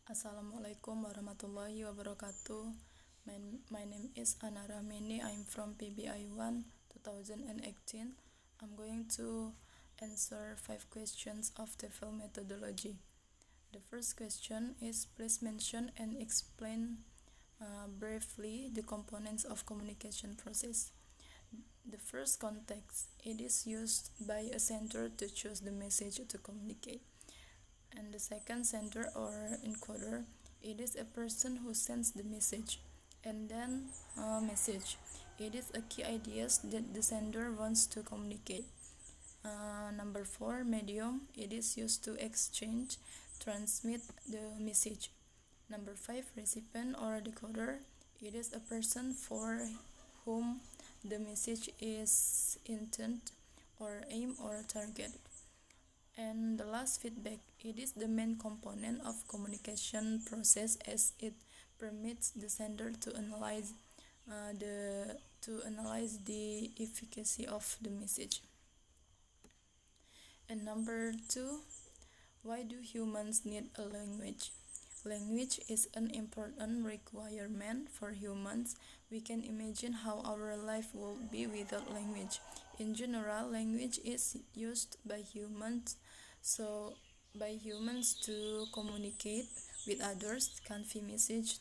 Assalamualaikum warahmatullahi wabarakatuh. My name is RAHMINI. I'm from PBI 1 2018. I'm going to answer 5 questions of TEFL methodology. The first question is, please mention and explain briefly the components of communication process. The first context, it is used by a sender to choose the message to communicate. And the second sender or encoder, it is a person who sends the message. And then message, it is a key ideas that the sender wants to communicate. Number 4, medium, it is used to exchange, transmit the message. Number 5, recipient or decoder, it is a person for whom the message is intended or aim or target. And the last, feedback, it is the main component of communication process as it permits the sender to analyze the efficacy of the message. And number 2, why do humans need a language? Language is an important requirement for humans. We can imagine how our life would be without language. In general, language is used by humans, to communicate with others, convey message,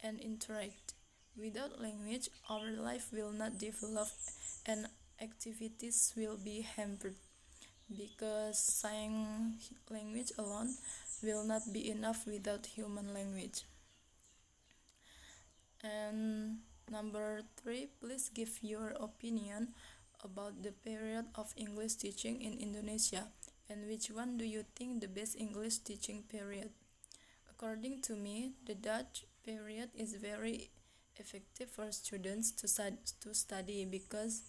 and interact. Without language, our life will not develop and activities will be hampered, because sign language alone will not be enough without human language. And number 3, please give your opinion about the period of English teaching in Indonesia, and which one do you think the best English teaching period? According to me, the Dutch period is very effective for students to study because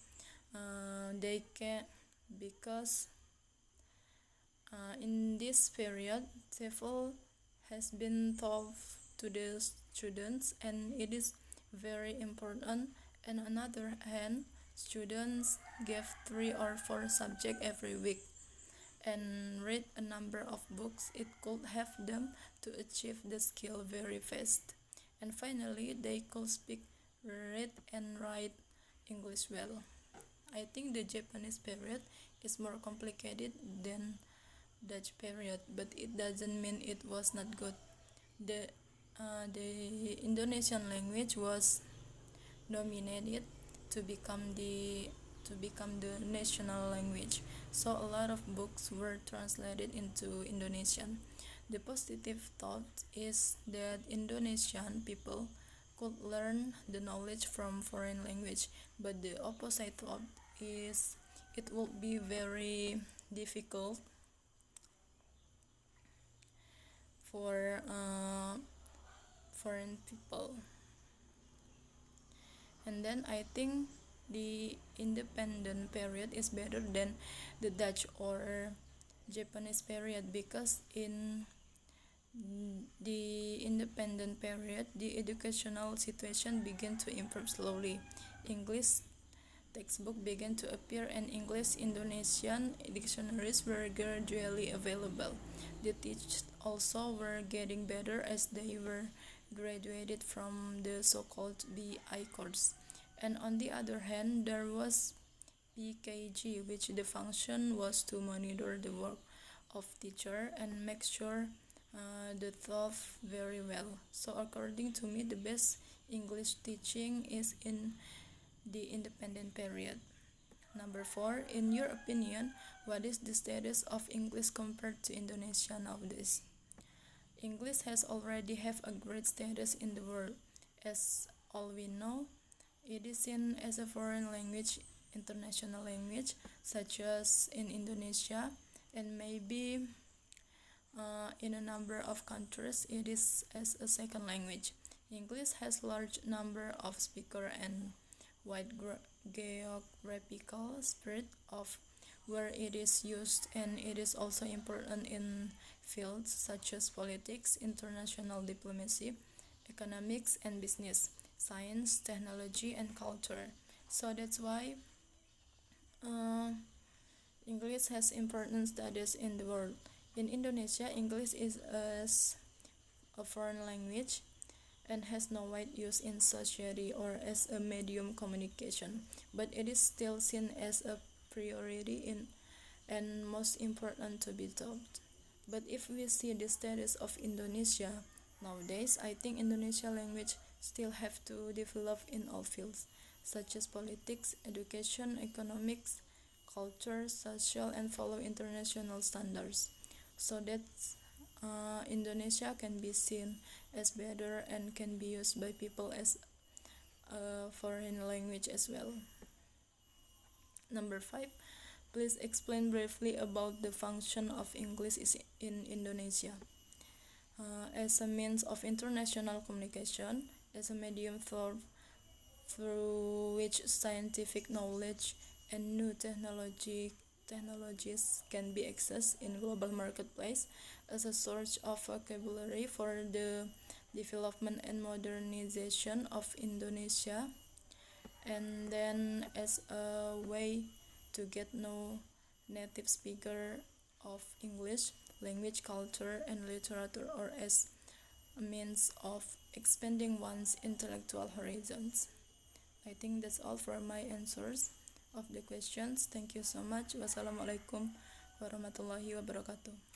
in this period, TEFL has been taught to the students, and it is very important. And on the other hand, students get 3 or 4 subjects every week and read a number of books. It could help them to achieve the skill very fast. And finally, they could speak, read, and write English well. I think the Japanese period is more complicated than Dutch period, but it doesn't mean it was not good. The Indonesian language was nominated to become the national language, so a lot of books were translated into Indonesian. The positive thought is that Indonesian people could learn the knowledge from foreign language, but the opposite thought is it would be very difficult for foreign people. And then I think the independent period is better than the Dutch or Japanese period, because in the independent period, the educational situation began to improve slowly. English textbooks began to appear, and English Indonesian dictionaries were gradually available. The teachers also were getting better as they were graduated from the so-called BI course. And on the other hand, there was PKG, which the function was to monitor the work of teacher and make sure the taught very well. So according to me, the best English teaching is in the independent period. Number 4, in your opinion, what is the status of English compared to Indonesia nowadays? English has already have a great status in the world. As all we know, it is seen as a foreign language, international language, such as in Indonesia, and maybe in a number of countries it is as a second language. English has large number of speakers and wide geographical spread of where it is used, and it is also important in fields such as politics, international diplomacy, economics and business, science, technology and culture. So that's why English has important status in the world. In Indonesia, English is as a foreign language and has no wide use in society or as a medium communication, but it is still seen as a priority and most important to be taught. But if we see the status of Indonesia nowadays, I think Indonesian language still have to develop in all fields, such as politics, education, economics, culture, social, and follow international standards, so that Indonesia can be seen as better and can be used by people as a foreign language as well. Number 5. Please explain briefly about the function of English in Indonesia. As a means of international communication, as a medium through which scientific knowledge and new technologies can be accessed in global marketplace, as a source of vocabulary for the development and modernization of Indonesia, and then as a way to get know native speaker of English language, culture, and literature, or as a means of expanding one's intellectual horizons. I think that's all for my answers of the questions. Thank you so much. Wassalamualaikum warahmatullahi wabarakatuh.